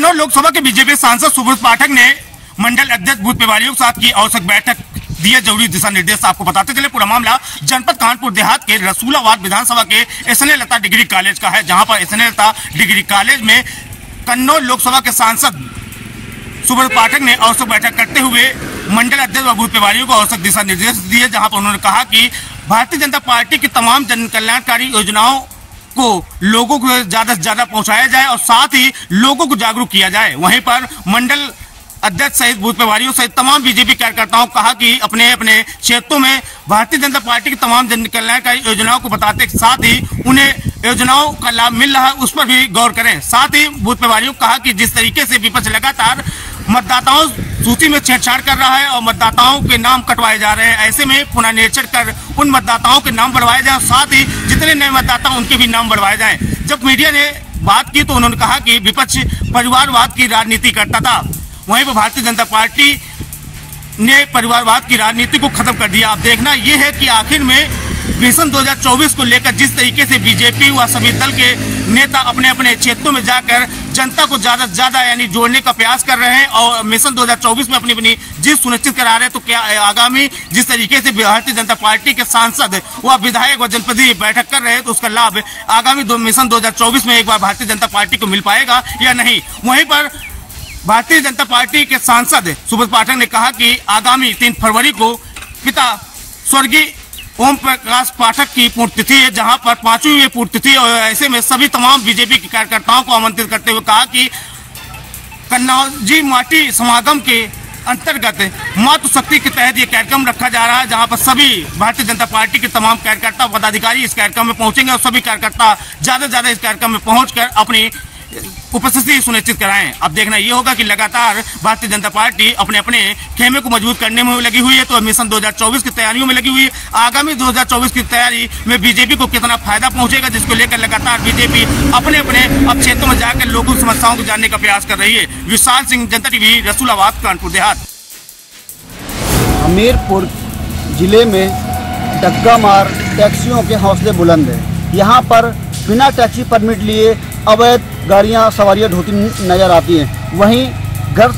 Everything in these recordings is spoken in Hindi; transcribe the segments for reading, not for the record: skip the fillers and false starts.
कन्नौज लोकसभा के बीजेपी सांसद सुब्रत पाठक ने मंडल अध्यक्ष बूथ प्रभारियों के साथ की औचक बैठक दिए जरूरी दिशा निर्देश। आपको बताते चले पूरा मामला जनपद कानपुर देहात के रसूलाबाद विधानसभा के एसएनए लता डिग्री कॉलेज का है, जहां पर एसएनए लता डिग्री कॉलेज में कन्नौज लोकसभा के सांसद सुब्रत पाठक ने औचक बैठक करते हुए मंडल अध्यक्ष व बूथ प्रभारियों को औचक दिशा निर्देश दिए, जहां पर उन्होंने कहा कि भारतीय जनता पार्टी की तमाम जन कल्याणकारी योजनाओं को लोगों को ज्यादा से ज्यादा पहुंचाया जाए और साथ ही लोगों को जागरूक किया जाए। वहीं पर मंडल अध्यक्ष सहित बूथ प्रभारियों सहित तमाम बीजेपी कार्यकर्ताओं कहा कि अपने अपने क्षेत्रों में भारतीय जनता पार्टी की तमाम जन कल्याणकारी योजनाओं को बताते साथ ही उन्हें योजनाओं का लाभ मिल रहा है उस पर भी गौर करें। साथ ही बूथ प्रभारियों को कहा कि जिस तरीके से विपक्ष लगातार मतदाताओं सूची में छेड़छाड़ कर रहा है और मतदाताओं के नाम कटवाए जा रहे हैं, ऐसे में पुनः निरीक्षण कर उन मतदाताओं के नाम बढ़वाए जाए, साथ ही जितने नए मतदाता उनके भी नाम बढ़वाए जाएं। जब मीडिया ने बात की तो उन्होंने कहा कि विपक्ष परिवारवाद की राजनीति करता था, वहीं पर भारतीय जनता पार्टी ने परिवारवाद की राजनीति को खत्म कर दिया। अब देखना यह है कि आखिर में मिशन 2024 को लेकर जिस तरीके से बीजेपी व सभी दल के नेता अपने अपने क्षेत्रों में जाकर जनता को ज्यादा से ज्यादा यानी जोड़ने का प्रयास कर रहे हैं और मिशन 2024 में अपनी अपनी जीत सुनिश्चित करा रहे हैं, तो क्या आगामी जिस तरीके से भारतीय जनता पार्टी के सांसद व विधायक व जनप्रतिनिधि बैठक कर रहे हैं तो उसका लाभ आगामी मिशन 2024 में एक बार भारतीय जनता पार्टी को मिल पाएगा या नहीं। वहीं पर भारतीय जनता पार्टी के सांसद सुब्रत पाठक ने कहा कि आगामी 3 फरवरी को पिता स्वर्गीय ओम प्रकाश पाठक की पुण्यतिथि है, जहां पर 5वीं पुण्यतिथि और ऐसे में सभी तमाम बीजेपी के कार्यकर्ताओं को आमंत्रित करते हुए कहा कि कन्नौजी माटी समागम के अंतर्गत मातृशक्ति के तहत ये कार्यक्रम रखा जा रहा है, जहां पर सभी भारतीय जनता पार्टी के तमाम कार्यकर्ता पदाधिकारी इस कार्यक्रम में पहुंचेंगे और सभी कार्यकर्ता ज्यादा से ज्यादा इस कार्यक्रम में पहुंचकर अपनी उपस्थिति सुनिश्चित कराएं। अब देखना ये होगा कि लगातार भारतीय जनता पार्टी अपने अपने खेमे को मजबूत करने में लगी हुई है, तो मिशन 2024 की तैयारियों में लगी हुई है। आगामी 2024 की तैयारी में बीजेपी को कितना फायदा पहुंचेगा, जिसको लेकर लगातार बीजेपी अपने अपने अब क्षेत्रों में जाकर लोगों की समस्याओं को जानने का प्रयास कर रही है। विशाल सिंह, जनता टीवी, रसूलाबाद, कानपुर देहात। हमीरपुर जिले में डग्गा मार टैक्सियों के हौसले बुलंद है। यहाँ पर बिना टैक्सी परमिट लिए अवैध गाड़ियाँ सवारियाँ ढोती नज़र आती हैं। वहीं घर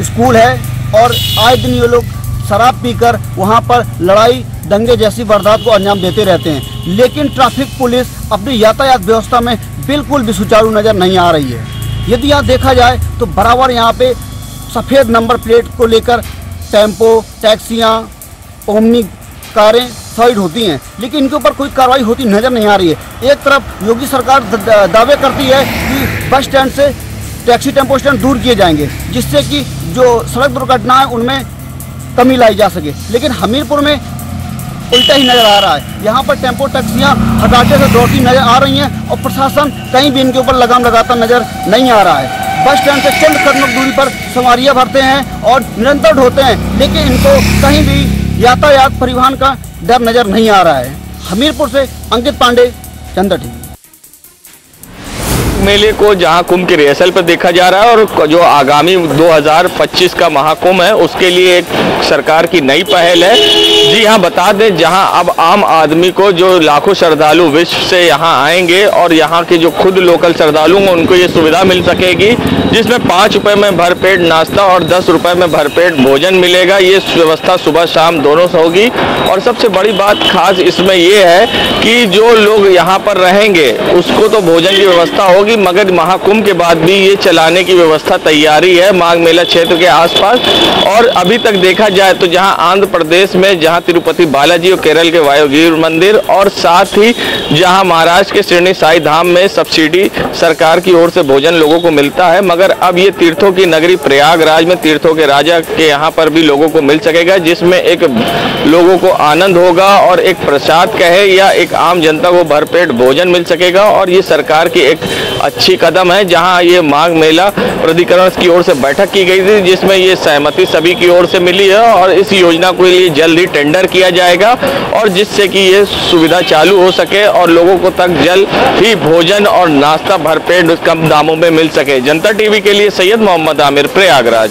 स्कूल है और आए दिन ये लोग शराब पीकर वहाँ पर लड़ाई दंगे जैसी वारदात को अंजाम देते रहते हैं, लेकिन ट्रैफिक पुलिस अपनी यातायात व्यवस्था में बिल्कुल भी सुचारू नज़र नहीं आ रही है। यदि यहाँ देखा जाए तो बराबर यहाँ पे सफ़ेद नंबर प्लेट को लेकर टेम्पो, टैक्सियाँ, ओमनी कारें साइड होती हैं, लेकिन इनके ऊपर कोई कार्रवाई होती नज़र नहीं आ रही है। एक तरफ योगी सरकार दावे करती है कि बस स्टैंड से टैक्सी टेम्पो स्टैंड दूर किए जाएंगे, जिससे कि जो सड़क दुर्घटनाएं उनमें कमी लाई जा सके, लेकिन हमीरपुर में उल्टा ही नज़र आ रहा है। यहाँ पर टेम्पो टैक्सियाँ हटाते से दौड़ती नज़र आ रही हैं और प्रशासन कहीं भी इनके ऊपर लगाम लगाता नज़र नहीं आ रहा है। बस स्टैंड से चंद कदम दूरी पर सवारियाँ भरते हैं और निरंतर ढोते हैं, लेकिन इनको कहीं भी यातायात परिवहन का डर नजर नहीं आ रहा है। हमीरपुर से अंकित पांडे, जनता टीवी। मेले को जहां कुंभ की रिहर्सल पर देखा जा रहा है और जो आगामी 2025 का महाकुंभ है उसके लिए एक सरकार की नई पहल है। जी हाँ, बता दें जहां अब आम आदमी को जो लाखों श्रद्धालु विश्व से यहां आएंगे और यहां के जो खुद लोकल श्रद्धालु हैं उनको ये सुविधा मिल सकेगी, जिसमें 5 रुपये में भरपेट नाश्ता और 10 रुपये में भरपेट भोजन मिलेगा। ये व्यवस्था सुबह शाम दोनों से होगी और सबसे बड़ी बात खास इसमें ये है कि जो लोग यहाँ पर रहेंगे उसको तो भोजन की व्यवस्था होगी, मगर महाकुंभ के बाद भी ये चलाने की व्यवस्था तैयारी है माघ मेला क्षेत्र के आसपास। और अभी तक देखा जाए तो जहां आंध्र प्रदेश में जहां तिरुपति बालाजी और केरल के वायुगिर मंदिर और साथ ही जहां महाराष्ट्र के श्रीनी साई धाम में सब्सिडी सरकार की ओर से भोजन लोगों को मिलता है, मगर अब ये तीर्थों की नगरी प्रयागराज में तीर्थों के राजा के यहाँ पर भी लोगों को मिल सकेगा, जिसमें एक लोगों को आनंद होगा और एक प्रसाद कहे या एक आम जनता को भरपेट भोजन मिल सकेगा। और ये सरकार की एक अच्छी कदम है, जहां ये माघ मेला प्राधिकरण की ओर से बैठक की गई थी, जिसमें ये सहमति सभी की ओर से मिली है और इस योजना के लिए जल्द ही टेंडर किया जाएगा और जिससे कि ये सुविधा चालू हो सके और लोगों को तक जल्द ही भोजन और नाश्ता भरपेट कम दामों में मिल सके। जनता टीवी के लिए सैयद मोहम्मद आमिर, प्रयागराज।